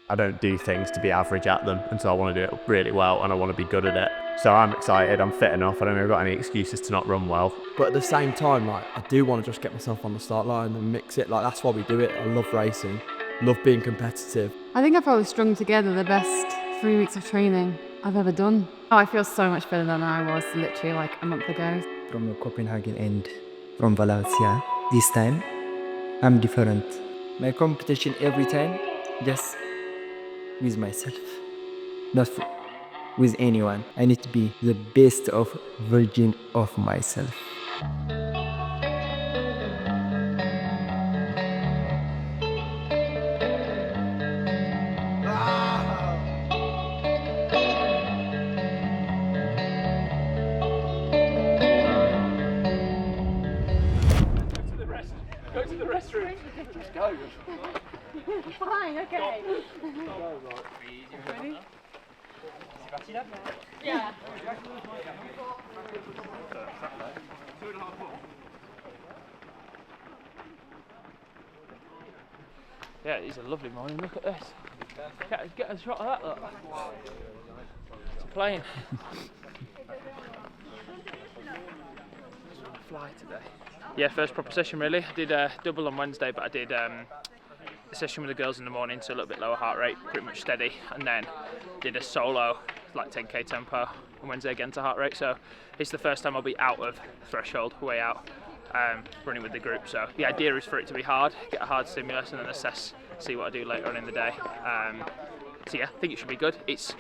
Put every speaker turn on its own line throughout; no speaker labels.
I don't do things to be average at them, and so I want to do it really well and I want to be good at it. So I'm excited, I'm fit enough, I don't think I've got any excuses to not run well.
But at the same time, like, I do want to just get myself on the start line and mix it. Like, that's why we do it. I love racing, love being competitive.
I think I've probably strung together the best 3 weeks of training I've ever done. Oh, I feel so much better than I was literally like a month ago.
From Copenhagen and from Valencia. This time, I'm different. My competition every time, just with myself, not with anyone. I need to be the best of version of myself.
Go to the restroom. Let's go.
Fine, okay. Ready? Yeah.
Yeah, it's a lovely morning. Look at this. Get a shot of that, look. It's a plane. Fly today. Yeah, first proper session really. I did a double on Wednesday, but I did a session with the girls in the morning, so a little bit lower heart rate, pretty much steady, and then did a solo, like 10k tempo on Wednesday again to heart rate. So it's the first time I'll be out of threshold, way out, running with the group. So the idea is for it to be hard, get a hard stimulus, and then assess, see what I do later on in the day. So yeah, I think it should be good. It's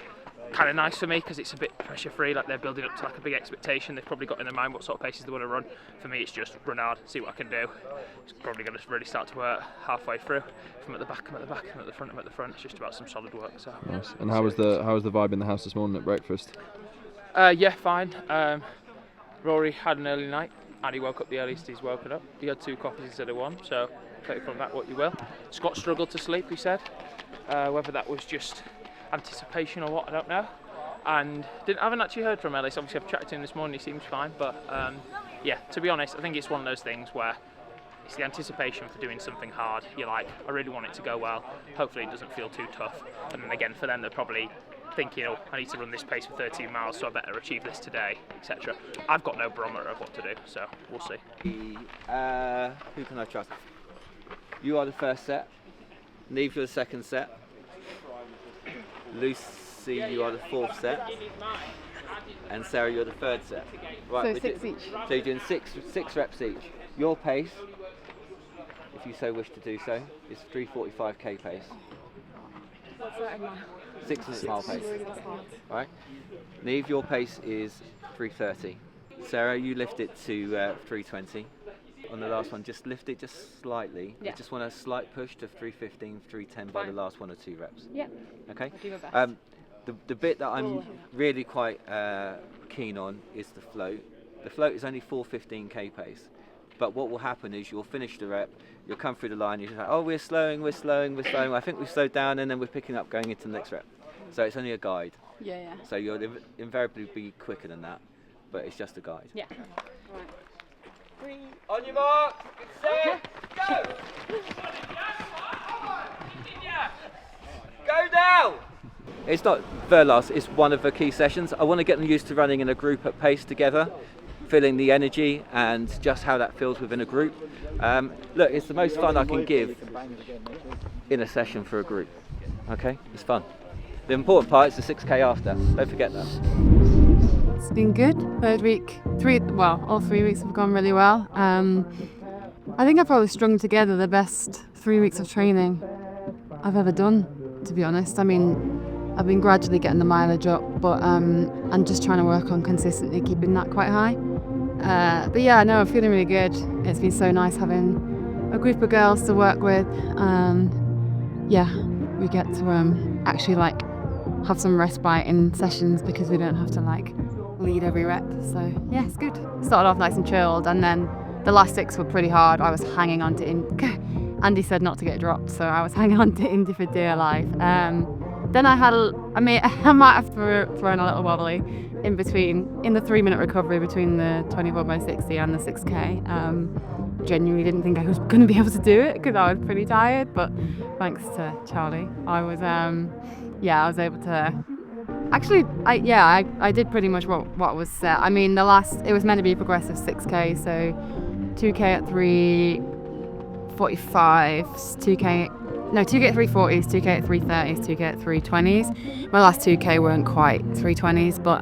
kind of nice for me because it's a bit pressure free, like they're building up to like a big expectation. They've probably got in their mind what sort of paces they want to run. For me, it's just run hard, see what I can do. It's probably going to really start to work halfway through. If I'm at the back, I'm at the back. If I'm at the front, I'm at the front. It's just about some solid work. So
nice. And how was the vibe in the house this morning at breakfast?
Yeah, fine. Rory had an early night and he woke up the earliest he's woken up. He had 2 coffees instead of 1, so take from that what you will. Scott struggled to sleep, he said. Whether that was just anticipation or what, I don't know. And I haven't actually heard from Ellis. Obviously I've chatted to him this morning, he seems fine, but yeah, to be honest, I think it's one of those things where it's the anticipation for doing something hard. You're like, I really want it to go well, hopefully it doesn't feel too tough. And then again, for them, they're probably thinking, oh, I need to run this pace for 13 miles, so I better achieve this today, etc. I've got no barometer of what to do, so we'll see.
Who can I trust? You are the first set, Neve, you're the second set, Lucy, you are the 4th set, and Sarah, you're the 3rd set. Right,
So 6 each.
So you're doing six reps each. Your pace, if you so wish to do so, is 3:45k pace.
What's that in my
6 minute mile pace. Right? Neve, your pace is 3:30. Sarah, you lift it to 3:20. On the last one, just lift it just slightly.
Yeah.
I just want a slight push to 3:15, 3:10 by the last 1 or 2 reps.
Yeah.
Okay?
I'll do my best.
The bit that I'm really quite keen on is the float. The float is only 4:15k pace. But what will happen is you'll finish the rep, you'll come through the line, you're like, oh, we're slowing. I think we've slowed down, and then we're picking up going into the next rep. So it's only a guide.
Yeah.
So you'll invariably be quicker than that, but it's just a guide.
Yeah.
Right. On your mark, set, go! Go now! It's not the last, it's one of the key sessions. I want to get them used to running in a group at pace together, feeling the energy and just how that feels within a group. Look, it's the most fun I can give in a session for a group. Okay, it's fun. The important part is the 6k after, don't forget that.
It's been good. 3rd week, all 3 weeks have gone really well. I think I've probably strung together the best 3 weeks of training I've ever done, to be honest. I mean, I've been gradually getting the mileage up, but I'm just trying to work on consistently keeping that quite high. But yeah, no, I'm feeling really good. It's been so nice having a group of girls to work with. Yeah, we get to actually like have some respite in sessions because we don't have to like lead every rep. So yeah, it's good. Started off nice and chilled, and then the last 6 were pretty hard. I was hanging on to Andy said not to get dropped, so I was hanging on to Indy for dear life. Then I might have thrown a little wobbly in between, in the 3-minute recovery between the 24x60 and the 6K. Genuinely didn't think I was going to be able to do it because I was pretty tired, but thanks to Charlie, I was able to. Actually, I did pretty much what was set. I mean, it was meant to be a progressive 6K, so 2K at 3:45s, 2K at 3:40s, 2K at 3:30s, 2K at 3:20s. My last 2K weren't quite 3:20s, but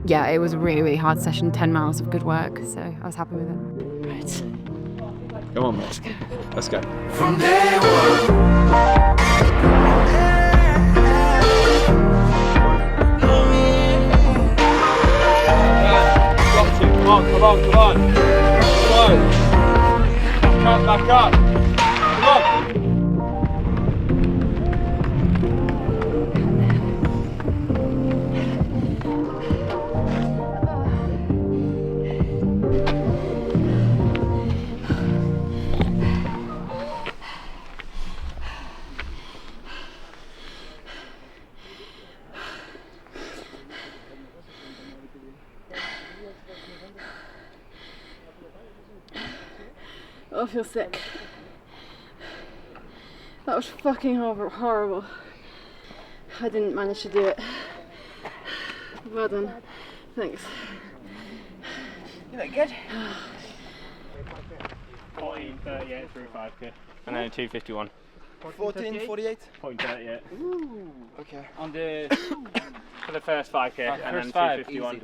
yeah, it was a really, really hard session, 10 miles of good work, so I was happy with it. Right.
Come on, mate. Let's go.
From day one.
Come on. Back up. Come on.
I feel sick. That was fucking horrible. I didn't manage to do it. Well done. Thanks.
You look good.
14:38 through 5K. And then 2:51.
14:48.
0.38.
Ooh. Okay.
On the for the first 5K and then 2:51.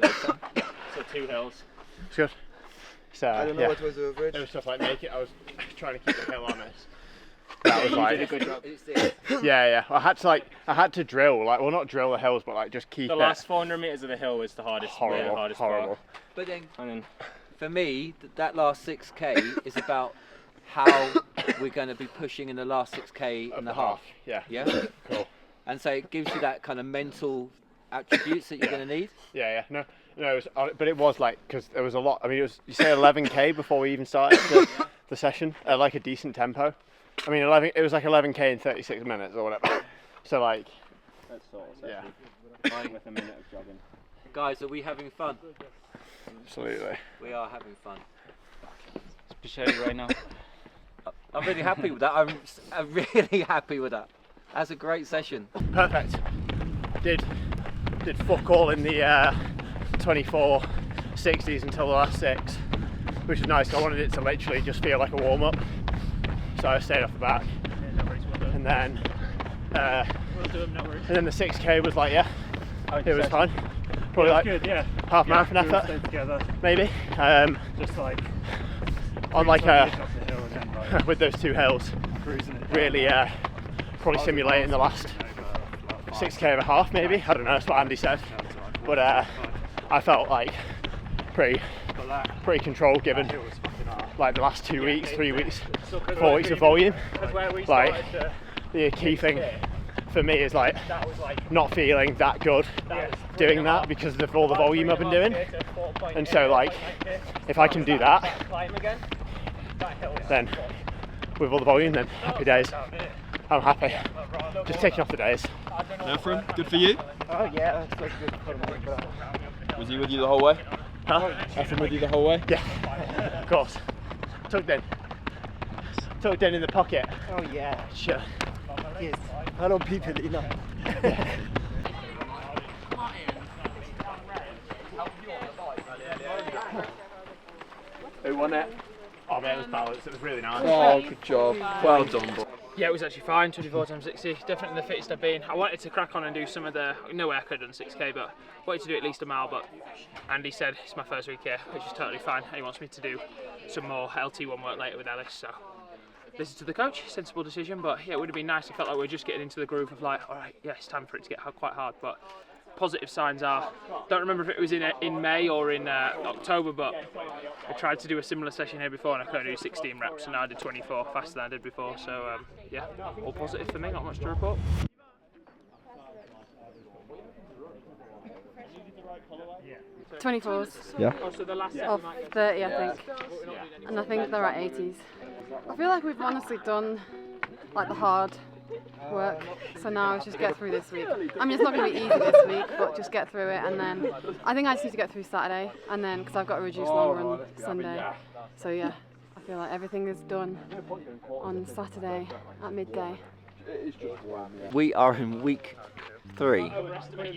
So 2 hills. It's good. So
I don't know what was the average.
It was stuff like make it. I was trying to keep the hill on us. That was like.
You did a good job.
Yeah. I had to drill, not drill the hills, but like just keep
the last 400 meters of the hill was the hardest.
Horrible.
Part.
But then, for me, that last 6K is about how we're going to be pushing in the last 6K and a half.
Yeah.
Yeah.
Cool.
And so it gives you that kind of mental attributes that you're going to need.
Yeah. No, but it was like, because there was a lot. I mean, you say 11K before we even started the session at like a decent tempo. I mean, it was like 11K in 36 minutes or whatever. So like,
that's sort of
yeah.
With a minute of jogging.
Guys, are we having fun?
Absolutely.
We are having fun.
Especially right now.
I'm really happy with that. I'm really happy with that. That's a great session.
Perfect. Did fuck all in the 24:60s until the last 6, which was nice. I wanted it to literally just feel like a warm up, so I stayed off the back. And then the 6K was like, it was fun. Probably like
good, yeah.
half marathon effort, maybe.
Just like
on like with those 2 hills, really probably simulating the last 6K and a half, maybe. I don't know. That's what Andy said, but I felt like pretty controlled given like the last 2 weeks, 3 weeks, 4 weeks of volume. Like the key thing for me is like not feeling that good doing that because of all the volume I've been doing. And so like if I can do that, then with all the volume, then happy days. I'm happy. Just taking off the days.
Efren, good for you?
Oh yeah, that's like good.
Was he with you the whole way?
Huh?
Efren with you the whole way?
Yeah, of course. Tucked in in the pocket.
Oh yeah.
Sure.
Yes. I know people, you know.
Who won it? Oh man, it was balanced. It was really nice.
Oh, good job. Well done, boy.
Yeah, it was actually fine, 24x60, definitely the fittest I've been. I wanted to crack on and do some of no way I could have done 6K, but wanted to do at least a mile, but Andy said it's my first week here, which is totally fine. He wants me to do some more LT1 work later with Alice, so listen to the coach, sensible decision, but yeah, it would have been nice. I felt like we were just getting into the groove of like, all right, yeah, it's time for it to get quite hard, but positive signs are, don't remember if it was in May or in October, but I tried to do a similar session here before and I could only do 16 reps, and now I did 24 faster than I did before, so yeah, all positive for me, not much to report.
Yeah. 24s.
Yeah.
Oh, so the last
Off 30, I think. And I think they're at 80s. I feel like we've honestly done like the hard work. So now it's just get through this week. I mean, it's not going to be easy this week, but just get through it. And then I think I just need to get through Saturday, and then because I've got a reduced long run Sunday. So yeah, I feel like everything is done on Saturday at midday.
We are in week 3,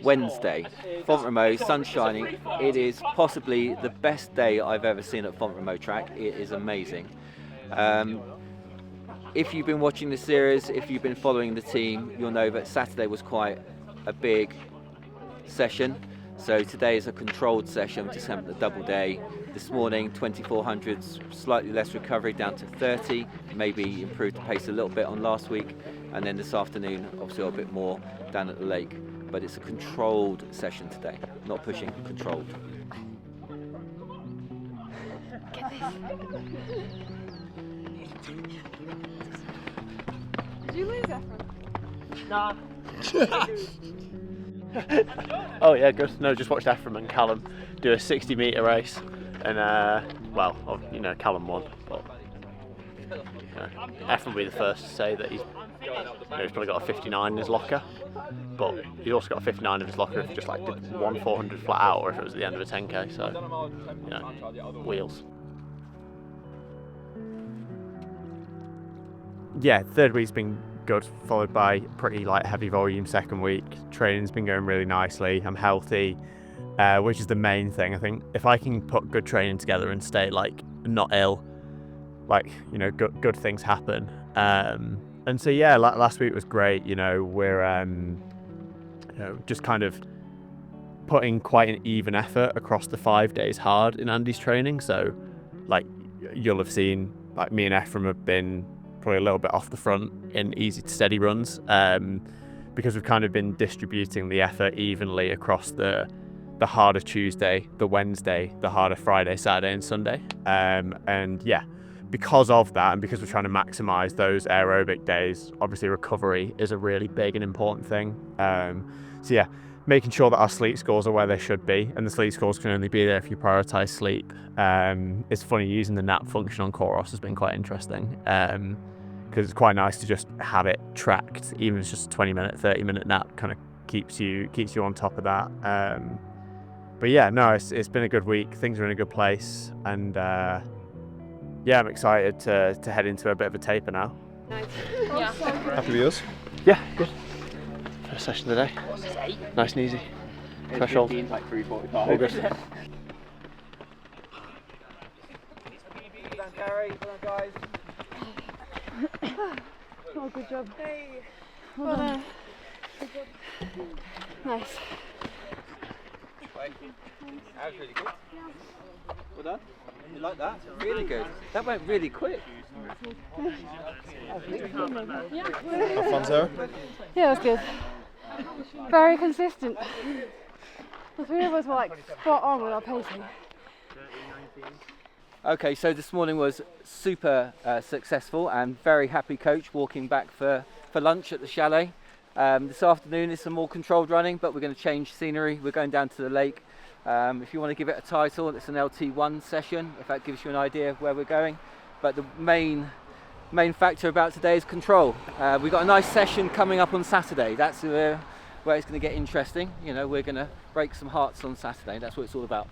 Wednesday. Font sun shining. It is possibly the best day I've ever seen at Font track. It is amazing. If you've been watching the series, if you've been following the team, you'll know that Saturday was quite a big session. So today is a controlled session, just having the double day. This morning, 2400s, slightly less recovery, down to 30, maybe improved the pace a little bit on last week. And then this afternoon, obviously a bit more down at the lake. But it's a controlled session today, not pushing, controlled.
Did you lose that?
Nah. Oh yeah, good. No, just watched Ephraim and Callum do a 60-metre race, and well, you know, Callum won, but Ephraim will be the first to say that he's probably got a 59 in his locker, but he's also got a 59 in his locker if he just like did 1 400 flat out, or if it was at the end of a 10k. So, you know, wheels.
Yeah, third week's been good, followed by pretty like heavy volume second week. Training's been going really nicely. I'm healthy, which is the main thing. I think if I can put good training together and stay like not ill, like, you know, good things happen. And so yeah, last week was great. You know, we're just kind of putting quite an even effort across the 5 days hard in Andy's training. So like you'll have seen, like me and Ephraim have been probably a little bit off the front in easy to steady runs, because we've kind of been distributing the effort evenly across the harder Tuesday, the Wednesday, the harder Friday, Saturday and Sunday. And yeah, because of that, and because we're trying to maximize those aerobic days, obviously recovery is a really big and important thing. So yeah, making sure that our sleep scores are where they should be, and the sleep scores can only be there if you prioritize sleep. It's funny, using the nap function on Coros has been quite interesting, because it's quite nice to just have it tracked. Even if it's just a 20-minute, 30-minute nap, kind of keeps you on top of that. But yeah, no, it's been a good week. Things are in a good place, and yeah, I'm excited to head into a bit of a taper now.
Yeah.
Happy with yours?
Yeah, good. First session of the day. Nice and easy. Threshold.
Like 3:45.
All good.
Guys.
Oh, good job. Well done. Nice.
That was really good. Well done. You like that? Really good. That went really quick.
Have fun, Sarah?
Yeah, it was good. Very consistent. The three of us were like spot on with our pacing.
Okay, so this morning was super successful, and very happy coach walking back for lunch at the chalet. This afternoon is some more controlled running, but we're going to change scenery. We're going down to the lake. If you want to give it a title, it's an LT1 session, if that gives you an idea of where we're going. But the main factor about today is control. We've got a nice session coming up on Saturday. That's where it's going to get interesting. You know, we're going to break some hearts on Saturday. That's what it's all about.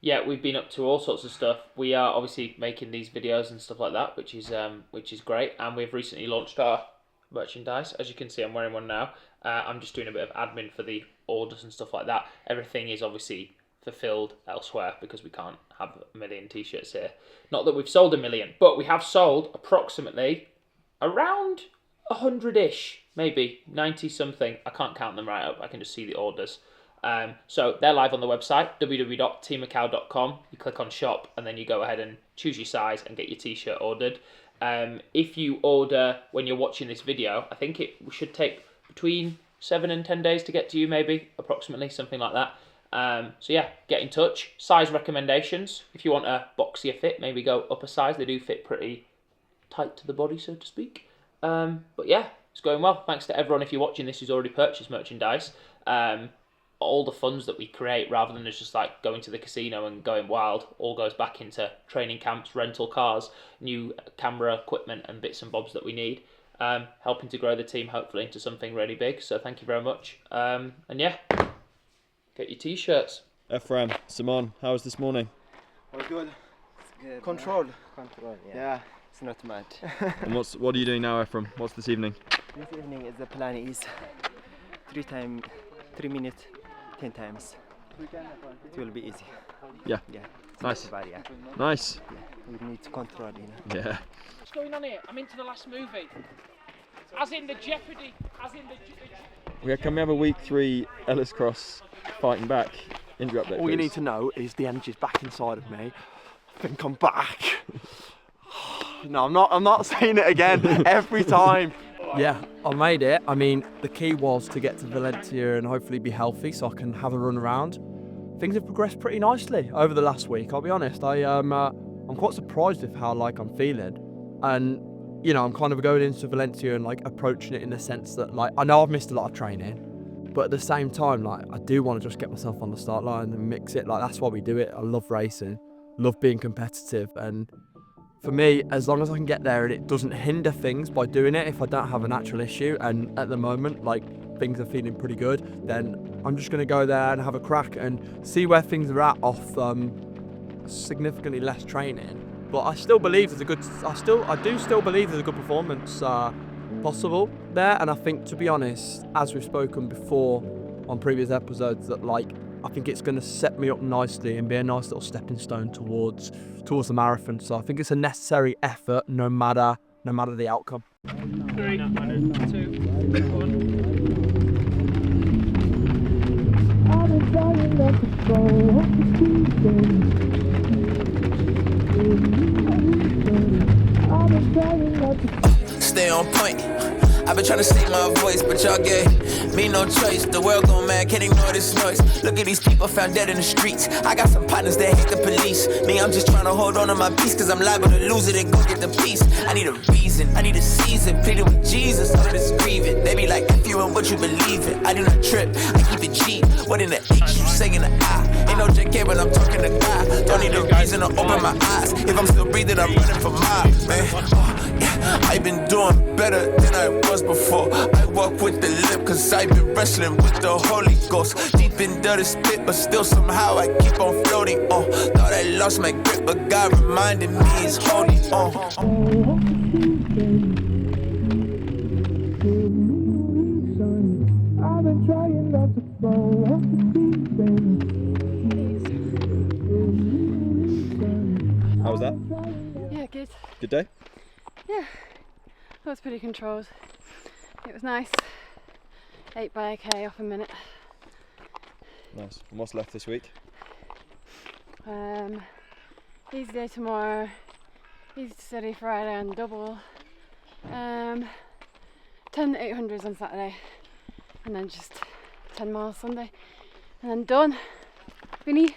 Yeah, we've been up to all sorts of stuff. We are obviously making these videos and stuff like that, which is great. And we've recently launched our merchandise. As you can see, I'm wearing one now. I'm just doing a bit of admin for the orders and stuff like that. Everything is obviously fulfilled elsewhere because we can't have a million t-shirts here. Not that we've sold a million, but we have sold approximately around 100-ish, maybe 90 something. I can't count them right up. I can just see the orders. So they're live on the website, www.teamacau.com. You click on shop and then you go ahead and choose your size and get your t-shirt ordered. If you order when you're watching this video, I think it should take between 7 and 10 days to get to you, maybe, approximately, something like that. So yeah, get in touch. Size recommendations. If you want a boxier fit, maybe go up a size. They do fit pretty tight to the body, so to speak. But yeah, it's going well. Thanks to everyone, if you're watching this, who's already purchased merchandise. All the funds that we create, rather than just like going to the casino and going wild, all goes back into training camps, rental cars, new camera equipment and bits and bobs that we need. helping to grow the team hopefully into something really big. So thank you very much. And yeah, get your t-shirts.
Ephraim, Simon, how was this morning?
All good.
Good.
Control.
Control, yeah.
Yeah.
It's not mad.
And what are you doing now, Ephraim? What's this evening?
This evening is the plan is 3 minutes, 10 times. It will be easy.
Yeah.
Yeah. It's
Nice.
not bad, yeah.
Nice.
Yeah. We need to control, you know.
Yeah.
What's going on here? I'm into the last movie. As in the Jeopardy. As in the.
Can we have a week 3 Ellis Cross fighting back injury update?
All you
please?
need to know is the energy's back inside of me. I think I'm back. No, I'm not saying it again every time. Yeah, I made it. I mean, the key was to get to Valencia and hopefully be healthy so I can have a run around. Things have progressed pretty nicely over the last week, I'll be honest. I'm quite surprised with how I'm feeling. And you know, I'm kind of going into Valencia and approaching it in the sense that I know I've missed a lot of training, but at the same time I do want to just get myself on the start line and mix it. That's why we do it. I love racing, love being competitive, and for me, as long as I can get there and it doesn't hinder things by doing it, if I don't have an actual issue, and at the moment things are feeling pretty good, then I'm just going to go there and have a crack and see where things are at off significantly less training. But I still believe there's a good. I do still believe there's a good performance possible there, and I think, to be honest, as we've spoken before on previous episodes, that I think it's going to set me up nicely and be a nice little stepping stone towards the marathon. So I think it's a necessary effort, no matter the outcome.
3, 2, 1.
Stay on point. I've been trying to save my voice, but y'all gave me no choice. The world gone mad, can't ignore this noise. Look at these people found dead in the streets. I got some partners that hate the police. Me, I'm just trying to hold on to my peace, cause I'm liable to lose it and go get the peace. I need a reason, I need a season. Pleading with Jesus, all of this grieving. They be like, if you and what you believe in. I do not trip, I keep it G. What in the H, you say in the I. Ain't no JK, but I'm talking to God. Don't need a reason to open my eyes. If I'm still breathing, I'm running for mine, man. Yeah, I've been doing better than I was before. I walk with the limp, cause I've been wrestling with the Holy Ghost. Deep into the spit, but still somehow I keep on floating on. Thought I lost my grip, but God reminded me He's holding on. I've been trying not to fall.
How was that?
Yeah, good.
Good day?
Yeah, that was pretty controlled. It was nice. 8 by a K off a minute.
Nice. And what's left this week?
Easy day tomorrow. Easy to study Friday and double. 10 800s on Saturday. And then just 10 miles Sunday. And then done. Vinny.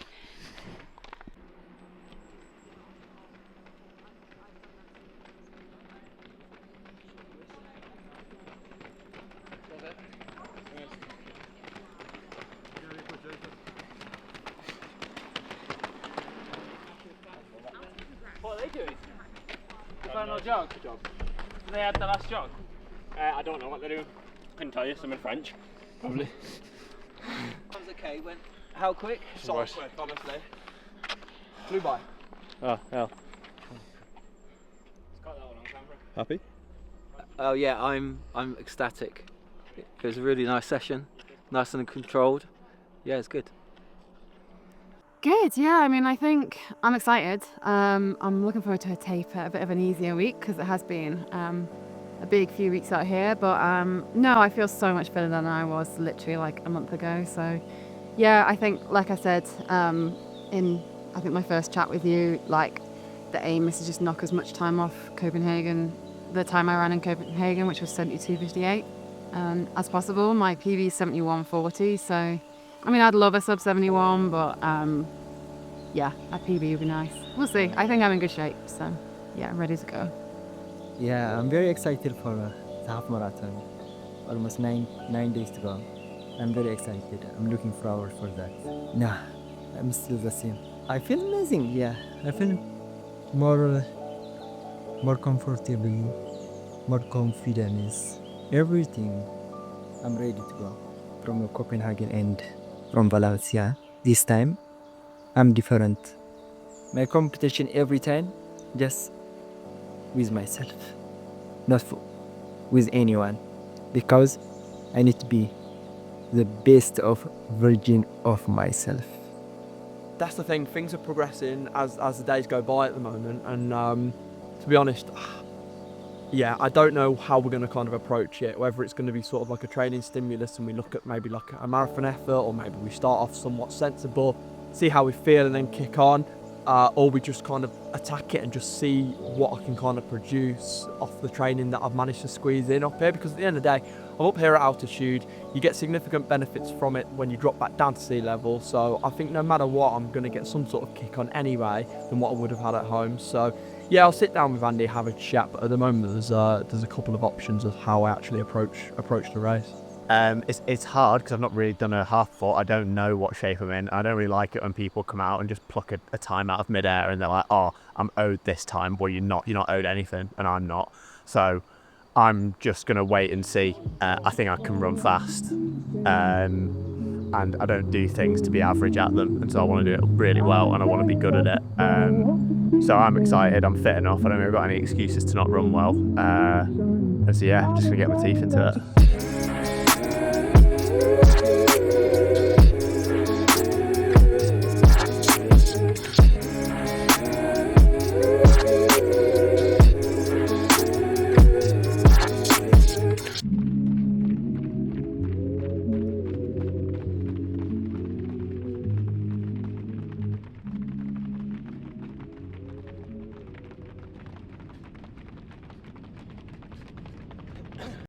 What are they doing? The final jog? They had the last jog?
I don't know what they're doing. Couldn't tell you, some in French.
Probably.
Okay, how quick?
Solid quick, honestly. Flew by.
Oh, hell.
Happy?
Oh yeah, I'm ecstatic. It was a really nice session, nice and controlled. Yeah, it's good.
Good, yeah. I mean, I think I'm excited. I'm looking forward to a taper, a bit of an easier week because it has been a big few weeks out here. But no, I feel so much better than I was literally like a month ago. So yeah, I think, like I said, in I think my first chat with you, like the aim is to just knock as much time off Copenhagen, the time I ran in Copenhagen, which was 72.58, as possible. My PB is 71.40, so I mean, I'd love a sub 71, but yeah, a PB would be nice. We'll see. I think I'm in good shape, so yeah, I'm ready to go.
Yeah, I'm very excited for the half marathon. Almost nine days to go. I'm very excited. I'm looking forward for that. Nah, I'm still the same. I feel amazing. Yeah, I feel more comfortable, more confidence, everything. I'm ready to go. From Copenhagen and from Valencia. This time, I'm different. My competition every time, just with myself, not with anyone, because I need to be the best of version of myself.
That's the thing, things are progressing as the days go by at the moment, and to be honest, yeah, I don't know how we're going to kind of approach it, whether it's going to be sort of like a training stimulus and we look at maybe like a marathon effort, or maybe we start off somewhat sensible, see how we feel and then kick on, or we just kind of attack it and just see what I can kind of produce off the training that I've managed to squeeze in up here, because at the end of the day, I'm up here at altitude, you get significant benefits from it when you drop back down to sea level, so I think no matter what, I'm going to get some sort of kick on anyway than what I would have had at home. So yeah, I'll sit down with Andy, have a chat, but at the moment there's a couple of options of how I actually approach the race.
It's hard because I've not really done a half before. I don't know what shape I'm in. I don't really like it when people come out and just pluck a time out of midair and they're like, oh, I'm owed this time. Well, you're not owed anything, and I'm not. So I'm just going to wait and see. I think I can run fast, and I don't do things to be average at them, and so I want to do it really well and I want to be good at it. So I'm excited, I'm fit enough, I don't think I've got any excuses to not run well. And so yeah, I'm just going to get my teeth into it.